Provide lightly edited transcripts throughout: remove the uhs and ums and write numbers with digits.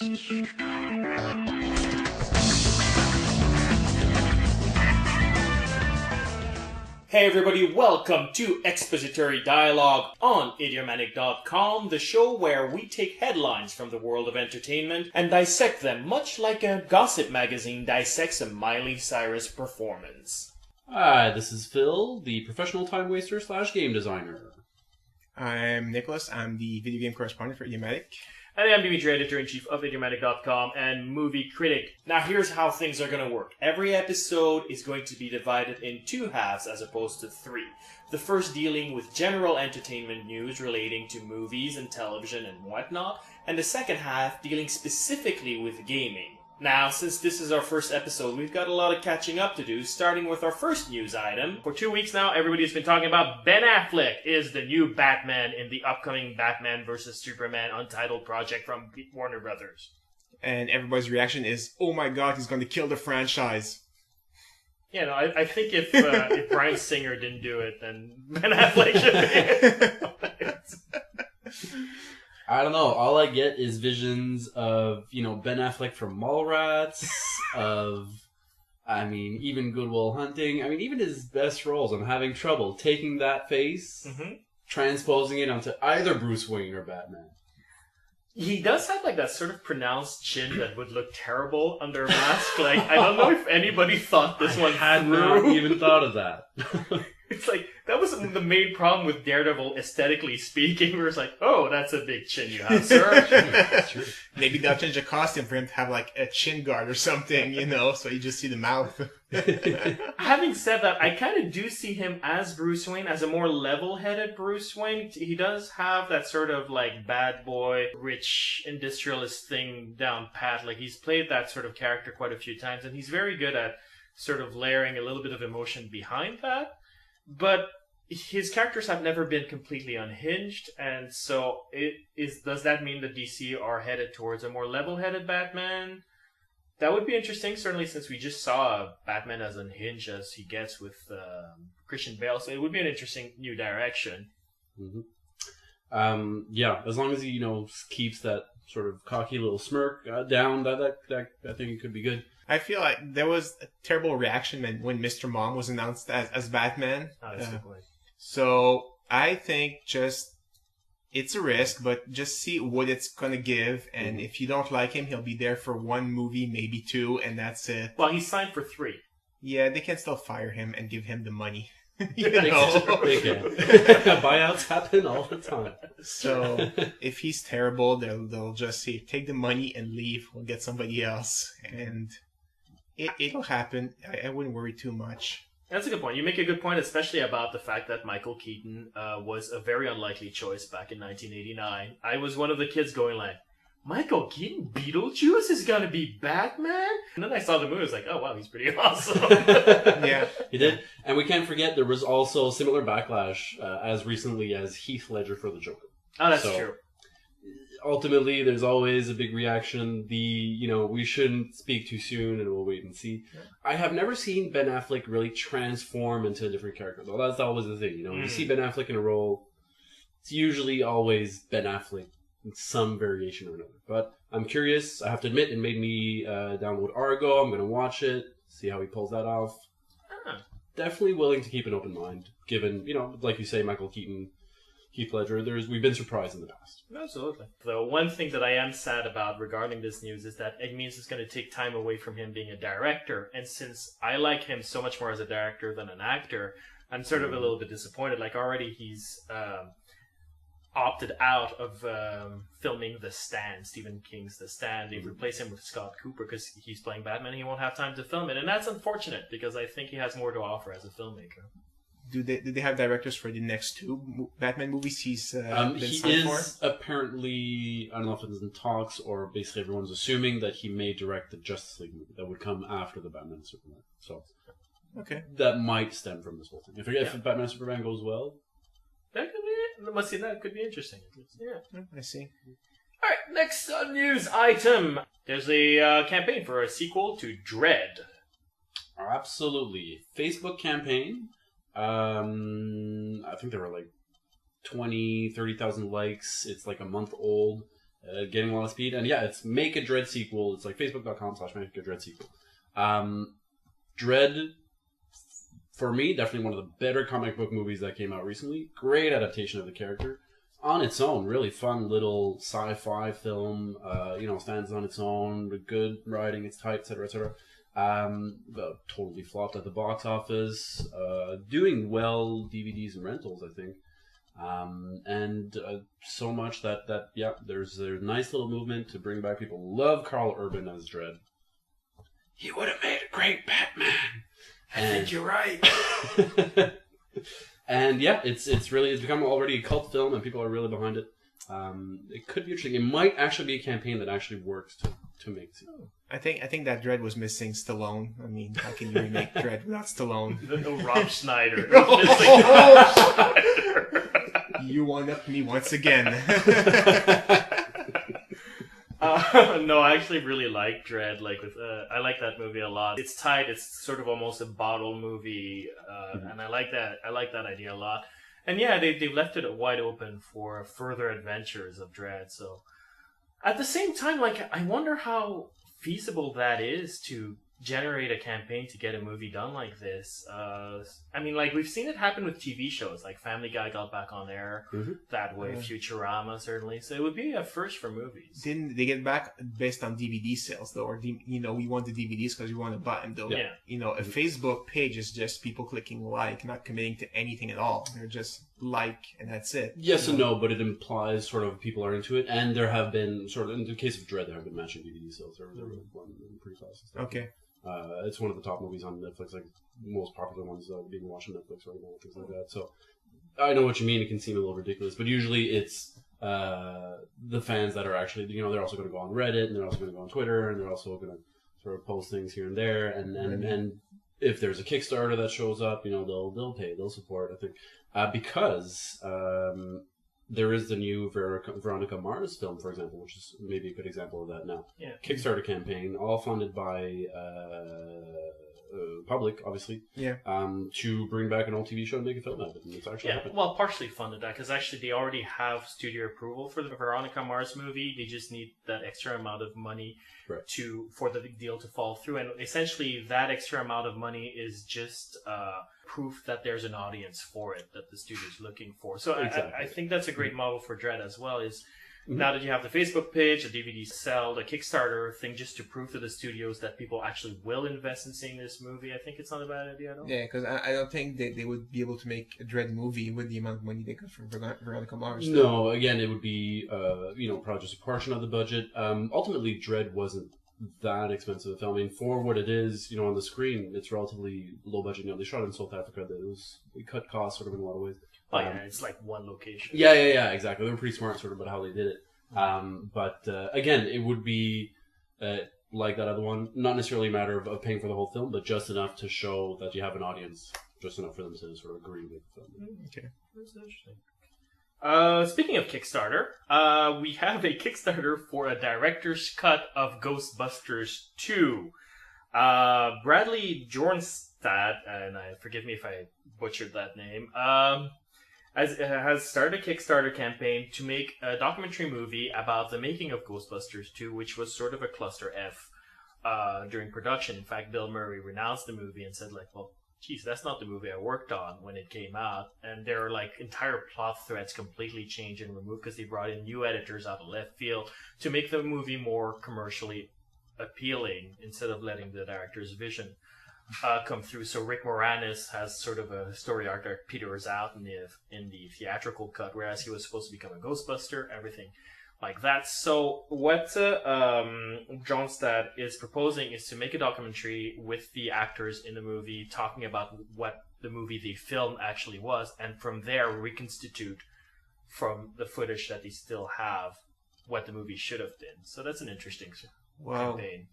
Hey everybody, welcome to Expository Dialogue on Idiomatic.com, the show where we take headlines from the world of entertainment and dissect them much like a gossip magazine dissects a Miley Cyrus performance. Hi, this is Phil, the professional time waster / game designer. I'm Nicholas, I'm the video game correspondent for Idiomatic. And I'm Dimitri, editor-in-chief of Idiomatic.com and movie critic. Now here's how things are going to work. Every episode is going to be divided in two halves as opposed to three. The first dealing with general entertainment news relating to movies and television and whatnot, and the second half dealing specifically with gaming. Now, since this is our first episode, we've got a lot of catching up to do, starting with our first news item. For 2 weeks now, everybody's been talking about Ben Affleck is the new Batman in the upcoming Batman vs. Superman Untitled project from Warner Brothers. And everybody's reaction is, oh my god, he's going to kill the franchise. Yeah, no, I think if Bryan Singer didn't do it, then Ben Affleck should be. I don't know, all I get is visions of, Ben Affleck from Mallrats, even Good Will Hunting. Even his best roles, I'm having trouble taking that face, transposing it onto either Bruce Wayne or Batman. He does have that sort of pronounced chin that would look terrible under a mask. I don't know if anybody thought this one had through. Not even thought of that. It's that was the main problem with Daredevil, aesthetically speaking, where it's oh, that's a big chin you have, sir. That's true. Maybe they'll change the costume for him to have a chin guard or something, so you just see the mouth. Having said that, I kind of do see him as Bruce Wayne, as a more level-headed Bruce Wayne. He does have that sort of bad boy, rich industrialist thing down pat. He's played that sort of character quite a few times, and he's very good at sort of layering a little bit of emotion behind that. But his characters have never been completely unhinged, and so does that mean that DC are headed towards a more level-headed Batman? That would be interesting, certainly since we just saw Batman as unhinged as he gets with Christian Bale, so it would be an interesting new direction. Mm-hmm. As long as he, keeps that sort of cocky little smirk down, that I think it could be good. I feel like there was a terrible reaction when Mr. Mom was announced as Batman. Oh, that's a good point. So I think it's a risk, but just see what it's going to give. And if you don't like him, he'll be there for one movie, maybe two, and that's it. Well, he's signed for 3. Yeah, they can still fire him and give him the money. They can. Buyouts happen all the time. So if he's terrible, they'll just say, take the money and leave. We'll get somebody else. And it'll happen. I wouldn't worry too much. That's a good point. You make a good point, especially about the fact that Michael Keaton was a very unlikely choice back in 1989. I was one of the kids going Michael Keaton, Beetlejuice is going to be Batman? And then I saw the movie, I was oh wow, he's pretty awesome. Yeah. He did. And we can't forget there was also similar backlash as recently as Heath Ledger for the Joker. Oh, that's true. Ultimately, there's always a big reaction. We shouldn't speak too soon, and we'll wait and see. Yeah. I have never seen Ben Affleck really transform into a different character, though. That's always the thing. You see Ben Affleck in a role, it's usually always Ben Affleck in some variation or another. But I'm curious. I have to admit, it made me download Argo. I'm going to watch it, see how he pulls that off. Definitely willing to keep an open mind, given, like you say, Michael Keaton, Heath Ledger, we've been surprised in the past. Absolutely. The one thing that I am sad about regarding this news is that it means it's going to take time away from him being a director. And since I like him so much more as a director than an actor, I'm sort of a little bit disappointed. Already he's opted out of filming The Stand, Stephen King's The Stand. They've replaced him with Scott Cooper because he's playing Batman and he won't have time to film it. And that's unfortunate because I think he has more to offer as a filmmaker. Do they have directors for the next 2 Batman movies he's been he signed for? is apparently, I don't know if it's in talks or basically everyone's assuming that he may direct the Justice League movie that would come after the Batman and Superman. So okay, that might stem from this whole thing. If Batman and Superman goes well, that could be. Let's see, that could be interesting. Yeah, I see. All right, next news item. There's a campaign for a sequel to Dredd. Absolutely, Facebook campaign. I think there were 20,000, 30,000 likes. It's a month old. getting a lot of speed. And yeah, it's Make a Dredd Sequel. It's like facebook.com/Make a Dredd Sequel. Dredd, for me, definitely one of the better comic book movies that came out recently. Great adaptation of the character. On its own, really fun little sci-fi film. Stands on its own, with good writing, it's tight, etc., etc. But totally flopped at the box office. Doing well DVDs and rentals, I think. So much that there's a nice little movement to bring back people. Love Carl Urban as Dredd. He would have made a great Batman. I think you're right. And yeah, it's become already a cult film, and people are really behind it. It could be interesting. It might actually be a campaign that actually works to make it. I think that Dredd was missing Stallone. I mean, how can you remake Dredd without Stallone? No Rob Schneider. You one-upped me once again. No, I actually really like Dredd. I like that movie a lot. It's tight. It's sort of almost a bottle movie, and I like that. I like that idea a lot. And yeah, they've left it wide open for further adventures of Dredd. So, at the same time, I wonder how feasible that is to generate a campaign to get a movie done like this. We've seen it happen with TV shows, like Family Guy got back on air that way, Futurama certainly. So it would be a first for movies. Didn't they get back based on DVD sales though, or we want the DVDs because we want to buy them though? Yeah. A Facebook page is just people clicking like, not committing to anything at all. They're just like, and that's it. Yes and no, but it implies sort of people are into it, and there have been sort of, in the case of Dredd, there have been matching DVD sales. There were one pretty fast and stuff. Okay. It's one of the top movies on Netflix, like most popular ones being watched on Netflix right now, things like that. So I know what you mean. It can seem a little ridiculous, but usually it's the fans that are actually, they're also going to go on Reddit, and they're also going to go on Twitter, and they're also going to sort of post things here and there. And if there's a Kickstarter that shows up, they'll pay, they'll support. I think because there is the new Veronica Mars film, for example, which is maybe a good example of that now. Yeah. Kickstarter campaign, all funded by public, obviously. Yeah. To bring back an old TV show and make a film out of it. And it's actually happened. Well, partially funded that because actually they already have studio approval for the Veronica Mars movie. They just need that extra amount of money for the deal to fall through, and essentially that extra amount of money is just proof that there's an audience for it that the studio's looking for. So exactly. I think that's a great model for Dredd as well. Is now that you have the Facebook page, the DVD sell, the Kickstarter thing, just to prove to the studios that people actually will invest in seeing this movie, I think it's not a bad idea at all. Yeah, because I don't think they would be able to make a Dredd movie with the amount of money they got from Veronica Mars. No, again, it would be probably just a portion of the budget. Ultimately, Dredd wasn't that expensive a film. I mean, for what it is, on the screen, it's relatively low budget. They shot in South Africa. They cut costs sort of in a lot of ways. Oh yeah, it's like one location. Yeah, exactly. They were pretty smart sort of about how they did it. But again, it would be like that other one, not necessarily a matter of paying for the whole film, but just enough to show that you have an audience, just enough for them to sort of agree with the film. Okay. That's interesting. Speaking of Kickstarter, we have a Kickstarter for a director's cut of Ghostbusters 2. Bradley Jornstad, and forgive me if I butchered that name, has started a Kickstarter campaign to make a documentary movie about the making of Ghostbusters 2, which was sort of a cluster F during production. In fact, Bill Murray renounced the movie and said, well, geez, that's not the movie I worked on when it came out. And there are entire plot threads completely changed and removed because they brought in new editors out of left field to make the movie more commercially appealing instead of letting the director's vision come through. So Rick Moranis has sort of a story arc that peters out in the theatrical cut, whereas he was supposed to become a Ghostbuster, everything like that. So what Jonstad is proposing is to make a documentary with the actors in the movie talking about what the movie they filmed actually was, and from there reconstitute from the footage that they still have what the movie should have been. So that's an interesting campaign.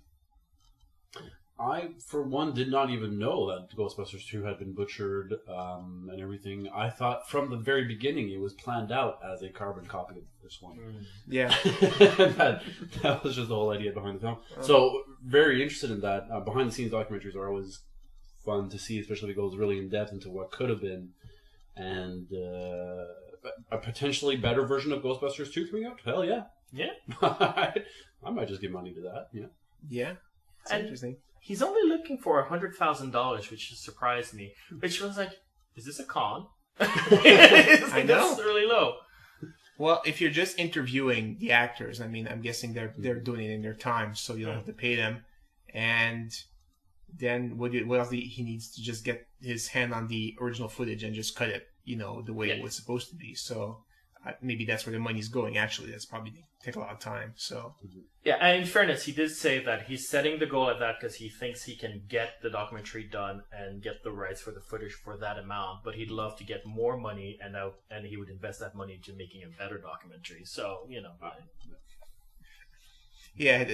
I, for one, did not even know that Ghostbusters 2 had been butchered and everything. I thought from the very beginning it was planned out as a carbon copy of this one. Yeah. that was just the whole idea behind the film. So, very interested in that. Behind-the-scenes documentaries are always fun to see, especially if it goes really in-depth into what could have been. And a potentially better version of Ghostbusters 2 coming out? Hell yeah. Yeah. I might just give money to that. Yeah. Yeah. It's interesting. He's only looking for $100,000, which just surprised me. Which was like, is this a con? I know. That's really low. Well, if you're just interviewing the actors, I mean, I'm guessing they're doing it in their time, so you don't have to pay them. And then what else he needs to just get his hand on the original footage and just cut it, the way it was supposed to be. So maybe that's where the money's going. Actually, that's probably take a lot of time. So yeah, and in fairness, he did say that he's setting the goal at that because he thinks he can get the documentary done and get the rights for the footage for that amount. But he'd love to get more money, and he would invest that money into making a better documentary. So yeah,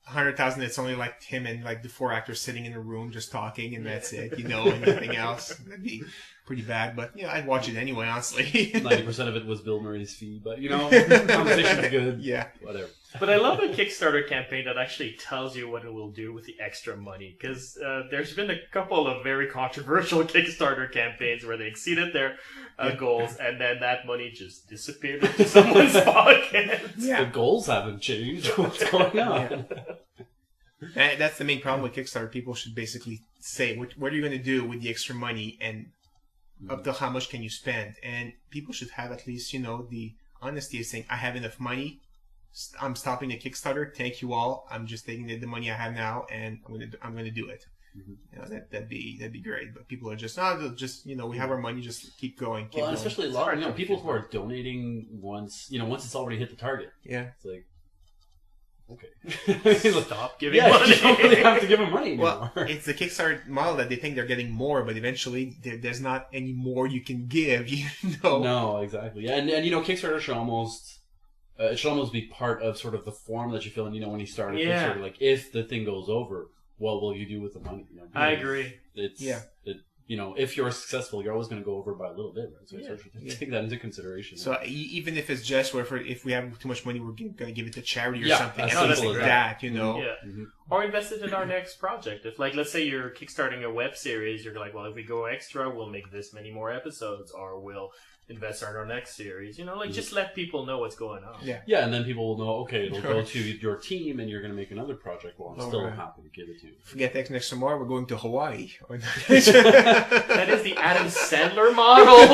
100,000. It's only like him and like the 4 actors sitting in a room just talking, and that's it. And nothing else. That'd be pretty bad, but I'd watch it anyway. Honestly, 90% of it was Bill Murray's fee, but conversation's good. Yeah, whatever. But I love a Kickstarter campaign that actually tells you what it will do with the extra money, because there's been a couple of very controversial Kickstarter campaigns where they exceeded their goals, and then that money just disappeared into someone's pocket. Yeah. The goals haven't changed. What's going on? And that's the main problem with Kickstarter. People should basically say, what are you going to do with the extra money, and up to how much can you spend? And people should have at least, the honesty of saying, I have enough money. I'm stopping the Kickstarter. Thank you all. I'm just taking the money I have now, and I'm going to do it. Mm-hmm. That'd be great. But people are just we have our money. Just keep going. And especially a lot of people who are donating once it's already hit the target. Yeah, it's like. Okay. Stop giving money. You don't really have to give them money anymore. Well, it's the Kickstarter model that they think they're getting more, but eventually there's not any more you can give. No, exactly. Yeah, and Kickstarter should almost be part of sort of the form that you fill in. When you start a Kickstarter, like if the thing goes over, what will you do with the money? I agree. If you're successful, you're always going to go over by a little bit, right? So you take that into consideration. So even if it's just if we have too much money, we're going to give it to charity or something. As like that, Yeah. Mm-hmm. Or invest it in our next project. If, let's say you're kickstarting a web series, you're like, well, if we go extra, we'll make this many more episodes, or we'll invest in our next series. Just let people know what's going on. Yeah, and then people will know, okay, it'll go to your team, and you're going to make another project. Well, I'm still happy to give it to you. Forget next tomorrow, we're going to Hawaii. That is the Adam Sandler model.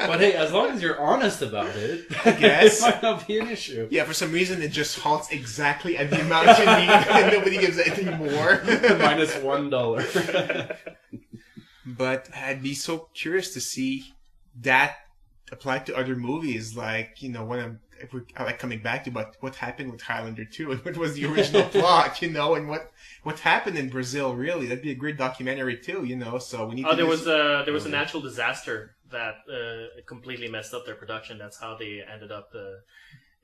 But hey, as long as you're honest about it, I guess. It might not be an issue. Yeah, for some reason, it just halts exactly at the amount you need, and nobody gives anything more. Minus $1. But I'd be so curious to see that applied to other movies, when I like coming back to, but what happened with Highlander 2 and what was the original plot, and what happened in Brazil, really. That'd be a great documentary too, so we need to... There was a natural disaster that completely messed up their production. That's how they ended up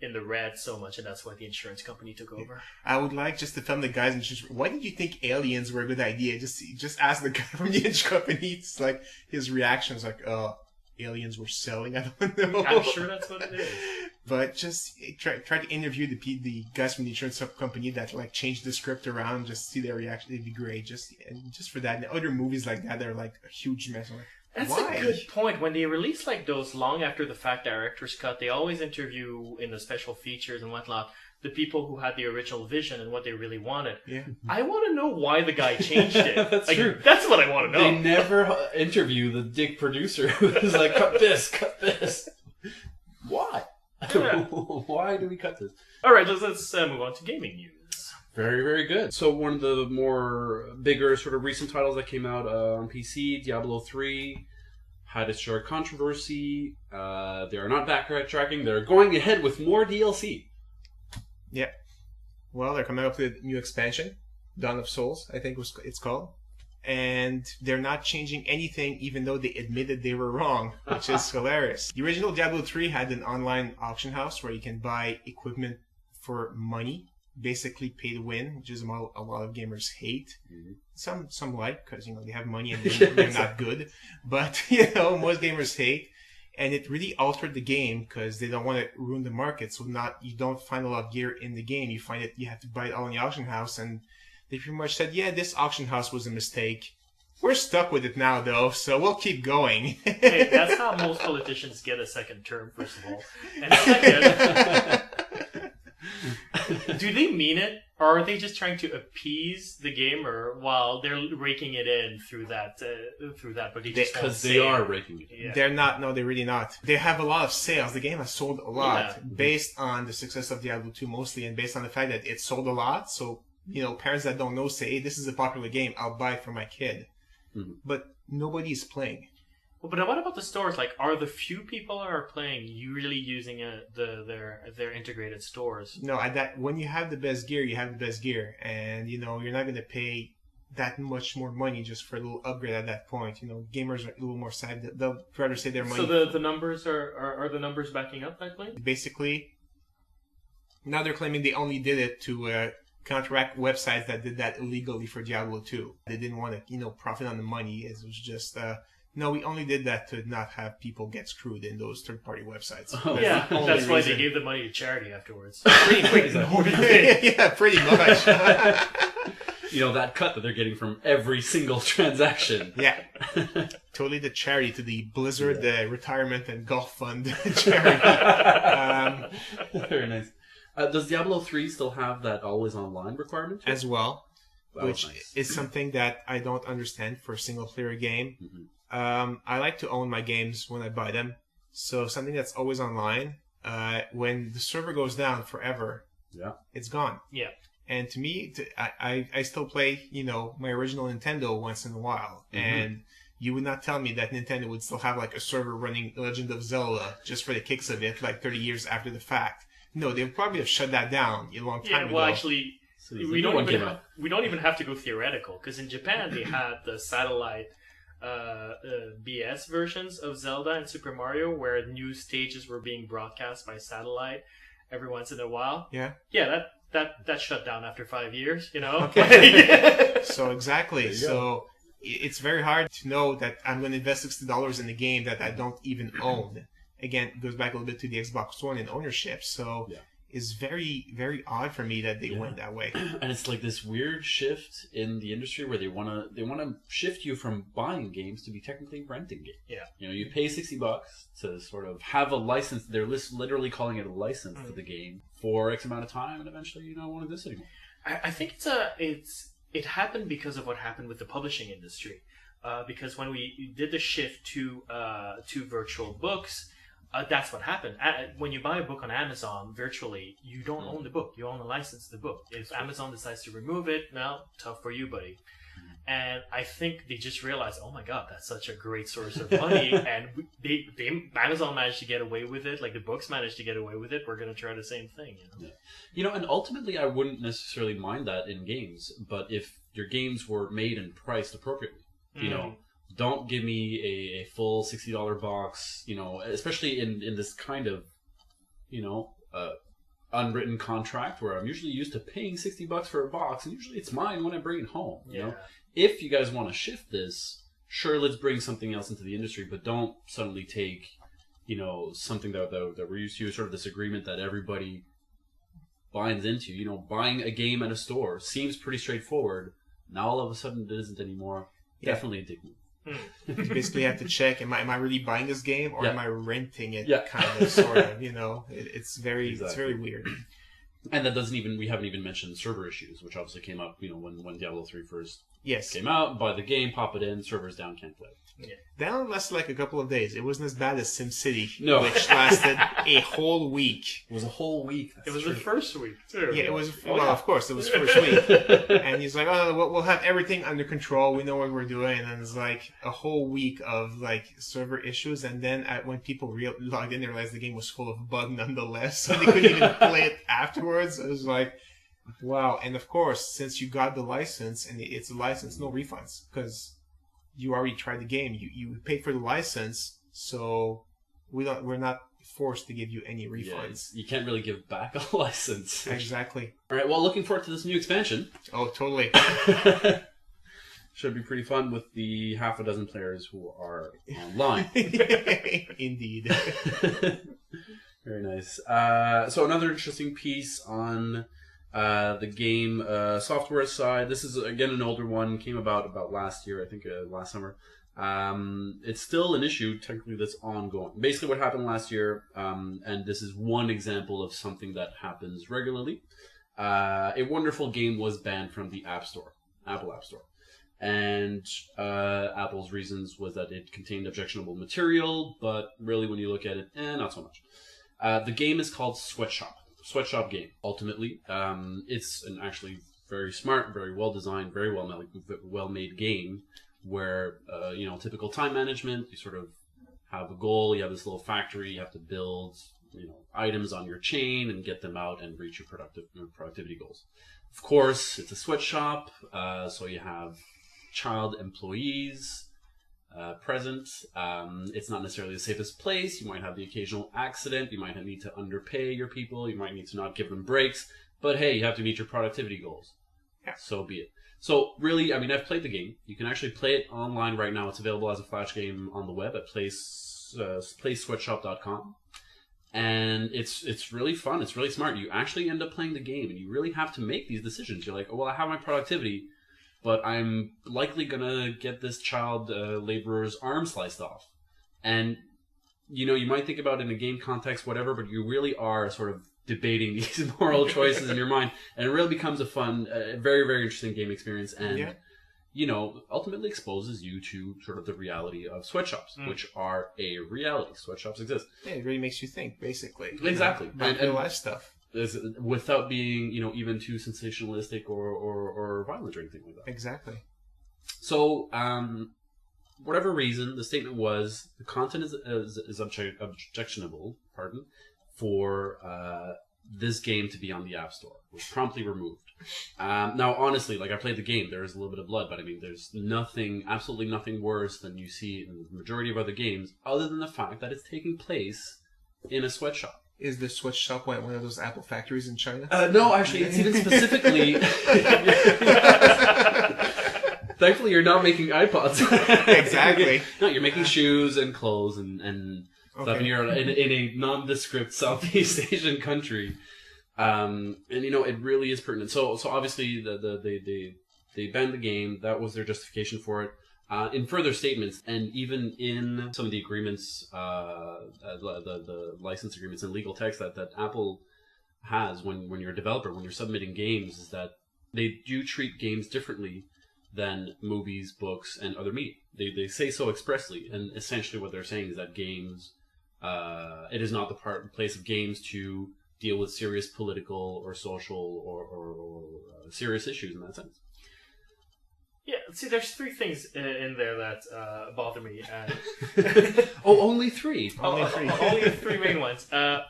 in the red so much, and that's why the insurance company took over. I would like just to film the guys in insurance. Why did you think aliens were a good idea? Just ask the guy from the insurance company. It's like his reaction is like, aliens were selling. I don't know. I'm sure that's what it is. But just try to interview the guys from the insurance company that changed the script around. Just see their reaction. It'd be great. Just for that. And other movies like that, they're like a huge mess. That's a good point. When they release those long after the fact director's cut, they always interview in the special features and whatnot the people who had the original vision and what they really wanted. Yeah. I want to know why the guy changed it. That's true. That's what I want to know. They never interview the dick producer who's like, cut this. Why? Yeah. Why do we cut this? All right, let's move on to gaming news. Very, very good. So one of the more bigger sort of recent titles that came out on PC, Diablo III, had its share of controversy. They are not backtracking. They're going ahead with more DLC. Yeah. Well, they're coming up with a new expansion, Dawn of Souls, I think it's called. And they're not changing anything, even though they admitted they were wrong, which is hilarious. The original Diablo 3 had an online auction house where you can buy equipment for money, basically pay to win, which is a model a lot of gamers hate. Mm-hmm. Some like, because they have money and they're not good. But most gamers hate. And it really altered the game because they don't want to ruin the market. So you don't find a lot of gear in the game. You find it, you have to buy it all in the auction house. And they pretty much said, yeah, this auction house was a mistake. We're stuck with it now, though, so we'll keep going. Hey, that's how most politicians get a second term, first of all. And second, Do they mean it, or are they just trying to appease the gamer while they're raking it in through that? But they just won't Because say they are it. raking it. Yeah. They're not. No, they're really not. They have a lot of sales. The game has sold a lot Yeah. based on the success of Diablo 2 mostly, and based on the fact that it sold a lot. So, parents that don't know say, hey, this is a popular game. I'll buy it for my kid. Mhm. But nobody's playing. Well, but what about the stores? Like, are the few people who are playing you really using their integrated stores? No, when you have the best gear, you have the best gear. And, you're not going to pay that much more money just for a little upgrade at that point. Gamers are a little more sad. They'll rather save their money. So the numbers are the numbers backing up that claim? Basically, now they're claiming they only did it to counteract websites that did that illegally for Diablo 2. They didn't want to, profit on the money. It was just, no, we only did that to not have people get screwed in those third-party websites. Oh. Yeah, the only that's why they reason. gave the money to charity afterwards. Pretty quick. Yeah, pretty much. That cut that they're getting from every single transaction. Yeah. Totally the charity to the Blizzard, the retirement and golf fund charity. Very nice. Does Diablo 3 still have that always online requirement? As well, That was which nice. is something that I don't understand for a single-player game. Mhm. I like to own my games when I buy them. So something that's always online, when the server goes down forever, Yeah. it's gone. Yeah. And to me, I still play, my original Nintendo once in a while. Mhm. And you would not tell me that Nintendo would still have like a server running Legend of Zelda just for the kicks of it, like 30 years after the fact. No, they would probably have shut that down a long time ago. Well, actually, So there's a we new one don't came even out. we don't even have to go theoretical, because in Japan they had the satellite BS versions of Zelda and Super Mario, where new stages were being broadcast by satellite every once in a while. Yeah. Yeah, that shut down after 5 years. Okay. So exactly. There you So it's very hard to know that I'm going to invest $60 in a game that I don't even own. Again, it goes back a little bit to the Xbox One and ownership. So Yeah. it's very, very odd for me that they went that way. And it's like this weird shift in the industry where they wanna shift you from buying games to be technically renting games. Yeah. You pay $60 to sort of have a license. They're literally calling it a license to the game for X amount of time, and eventually you don't want to do this anymore. I think it happened because of what happened with the publishing industry. Because when we did the shift to virtual books, that's what happened. When you buy a book on Amazon virtually, you don't own the book. You own the license to the book. If Amazon decides to remove it, well, tough for you, buddy. And I think they just realized, oh my god, that's such a great source of money. And Amazon managed to get away with it. Like the books managed to get away with it. We're going to try the same thing. And ultimately I wouldn't necessarily mind that in games, but if your games were made and priced appropriately, don't give me a full $60 box, especially in this kind of, unwritten contract where I'm usually used to paying $60 for a box, and usually it's mine when I bring it home. You know, if you guys want to shift this, sure, let's bring something else into the industry, but don't suddenly take, something that we're used to, sort of this agreement that everybody binds into. Buying a game at a store seems pretty straightforward. Now all of a sudden it isn't anymore. Yeah. Definitely a dick move. You basically have to check: am I really buying this game, or Yeah. am I renting it? Yeah. Kind of, sort of. It's very, Exactly. it's very weird. And that we haven't even mentioned server issues, which obviously came up, when Diablo 3 first Yes, came out. Buy the game, pop it in, servers down, can't play. that only lasted like a couple of days. It wasn't as bad as SimCity, No. which lasted a whole week. It was a whole week. It was the first week, too. Yeah, it was. Oh, well, yeah. of course, it was first week. And he's like, "Oh, we'll have everything under control. We know what we're doing." And then it's like a whole week of like server issues. And then when people logged in, they realized the game was full of bug nonetheless, so they couldn't even play it afterwards. It was like, wow. And of course, since you got the license and it's a license, no refunds because you already tried the game. You paid for the license, so we're not forced to give you any refunds. You can't really give back a license. Exactly. All right, well, looking forward to this new expansion. Oh, totally. Should be pretty fun with the half a dozen players who are online. Indeed. Very nice. So another interesting piece on the game software side. This is, again, an older one. Came about last year, I think, last summer. It's still an issue, technically, that's ongoing. Basically, what happened last year, and this is one example of something that happens regularly, a wonderful game was banned from the App Store, Apple App Store. And Apple's reasons was that it contained objectionable material, but really when you look at it, not so much. The game is called Sweatshop. Sweatshop game. Ultimately, it's an actually very smart, very well designed, very well made game where, typical time management, you sort of have a goal, you have this little factory, you have to build, items on your chain and get them out and reach your productivity goals. Of course, it's a sweatshop, so you have child employees present. It's not necessarily the safest place. You might have the occasional accident. You might need to underpay your people. You might need to not give them breaks. But hey, you have to meet your productivity goals. Yeah. So be it. So really, I've played the game. You can actually play it online right now. It's available as a Flash game on the web at playsweatshop.com. And it's really fun. It's really smart. You actually end up playing the game, and you really have to make these decisions. You're like, oh, well, I have my productivity, but I'm likely going to get this child laborer's arm sliced off. And, you might think about it in a game context, whatever, but you really are sort of debating these moral choices in your mind. And it really becomes a fun, very, very interesting game experience. And, ultimately exposes you to sort of the reality of sweatshops, which are a reality. Sweatshops exist. Yeah, it really makes you think, basically. Exactly. About real life stuff. Without being, even too sensationalistic or violent or anything like that. Exactly. So, whatever reason, the statement was the content is objectionable, for this game to be on the App Store. It was promptly removed. Now, honestly, I played the game. There is a little bit of blood, but there's absolutely nothing worse than you see in the majority of other games, other than the fact that it's taking place in a sweatshop. Is the sweatshop one of those Apple factories in China? No, actually, it's even specifically... Thankfully, you're not making iPods. Exactly. No, you're making shoes and clothes and stuff, and you're in a nondescript Southeast Asian country. And it really is pertinent. So obviously they banned the game. That was their justification for it. In further statements, and even in some of the agreements, the license agreements and legal text that Apple has when you're a developer, when you're submitting games, is that they do treat games differently than movies, books, and other media. They say so expressly, and essentially what they're saying is that games, it is not the place of games to deal with serious political or social or serious issues in that sense. Yeah, see, there's three things in there that bother me. Only three. Only three main ones. The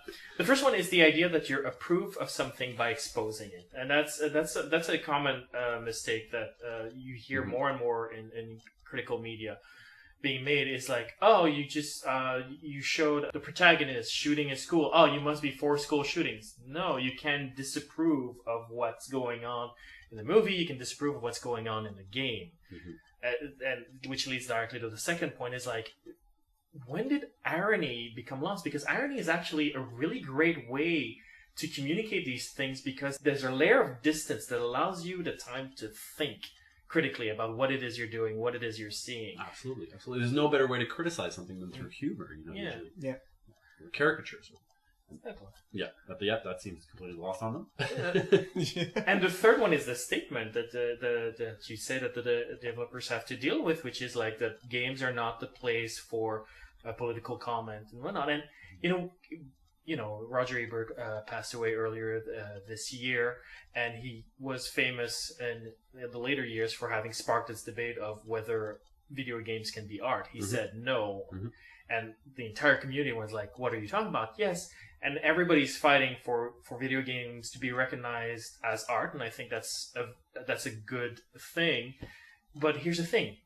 first one is the idea that you approve of something by exposing it, and that's a common mistake that you hear more and more in critical media being made. Is like, oh, you just you showed the protagonist shooting a school. Oh, you must be for school shootings. No, you can disapprove of what's going on in the movie. You can disapprove of what's going on in the game. And which leads directly to the second point, is like, when did irony become lost? Because irony is actually a really great way to communicate these things, because there's a layer of distance that allows you the time to think critically about what it is you're doing, what it is you're seeing. Absolutely. There's no better way to criticize something than through humor, Yeah. Usually. Yeah. Or caricatures. Exactly. Yeah, that seems completely lost on them. And the third one is the statement that that you say that the developers have to deal with, which is like that games are not the place for political comment and whatnot. And Roger Ebert passed away earlier this year, and he was famous in the later years for having sparked this debate of whether video games can be art. He said no, and the entire community was like, "What are you talking about?" Yes. And everybody's fighting for video games to be recognized as art, and I think that's a good thing. But here's the thing.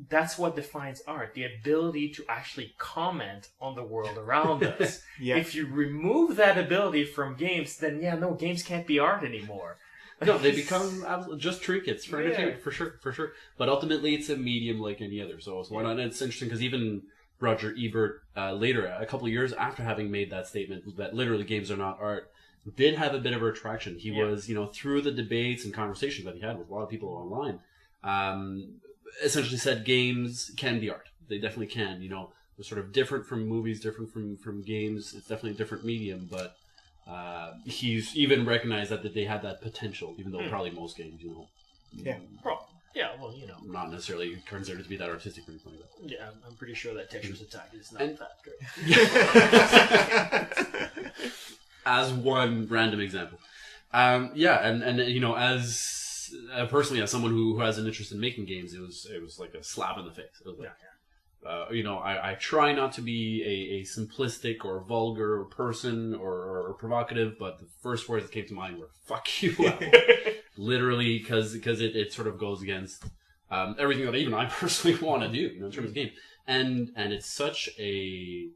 That's what defines art, the ability to actually comment on the world around us. Yeah. If you remove that ability from games, then games can't be art anymore. No, they become just trinkets for entertainment, for sure. But ultimately, it's a medium like any other. So why not? And it's interesting because even Roger Ebert, later, a couple of years after having made that statement that literally games are not art, did have a bit of a retraction. He was, through the debates and conversations that he had with a lot of people online, essentially said games can be art. They definitely can. They're sort of different from movies, different from games. It's definitely a different medium, but he's even recognized that they had that potential, even though probably most games, Yeah. Well, not necessarily considered to be that artistic or anything like that. Yeah, I'm pretty sure that Tetris Attack is not that good. As one random example. And as personally, as someone who has an interest in making games, it was like a slap in the face. It was like, I try not to be a simplistic or vulgar person or provocative, but the first words that came to mind were "fuck you," literally, because it sort of goes against everything that even I personally want to do, in terms of game, and it's such a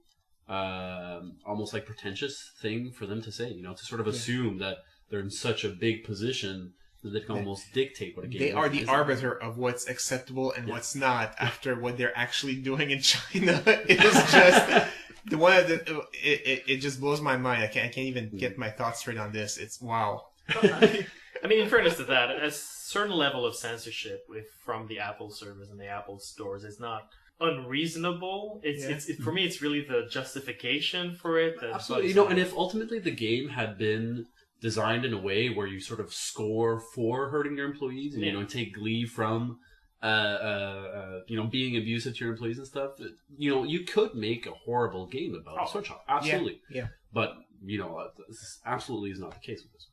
almost like pretentious thing for them to say, to sort of assume that they're in such a big position that they can almost dictate what a game is. They are the arbiter of what's acceptable and what's not after what they're actually doing in China. It is just the one that it just blows my mind. I can't even get my thoughts straight on this. It's wow. I mean, in fairness to that, a certain level of censorship from the Apple servers and the Apple stores is not unreasonable. It's for me, it's really the justification for it. Absolutely, and if ultimately the game had been designed in a way where you sort of score for hurting your employees and and take glee from being abusive to your employees and stuff, you could make a horrible game about Switch Hop. Absolutely. Yeah. But this absolutely is not the case with this.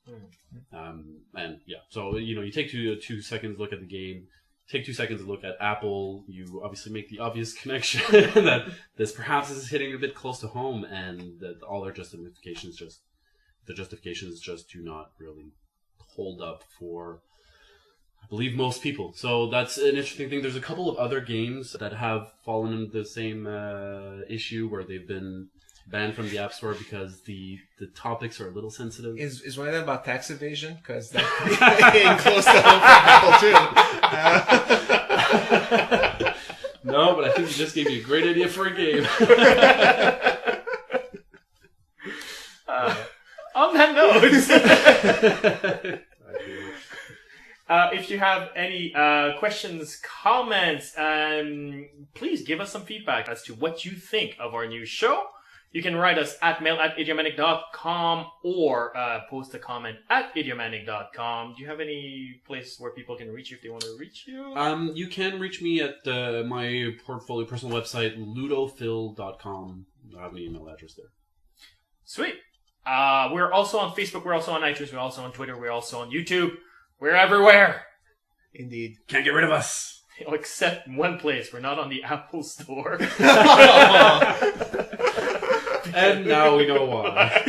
So you take two seconds look at the game, take 2 seconds to look at Apple. You obviously make the obvious connection that this perhaps is hitting a bit close to home, and that all their justifications just do not really hold up for, I believe, most people. So that's an interesting thing. There's a couple of other games that have fallen into the same issue where they've been banned from the App Store because the topics are a little sensitive. Is one of them about tax evasion? Because that's getting close to home for Apple too. No, but I think you just gave me a great idea for a game. On that note, if you have any questions, comments, please give us some feedback as to what you think of our new show. You can write us at mail@idiomanic.com or post a comment at idiomanic.com. Do you have any place where people can reach you if they want to reach you? You can reach me at my personal website, ludophil.com. I have an email address there. Sweet. We're also on Facebook, we're also on iTunes, we're also on Twitter, we're also on YouTube. We're everywhere. Indeed. Can't get rid of us. Except one place. We're not on the Apple Store. And now we know why.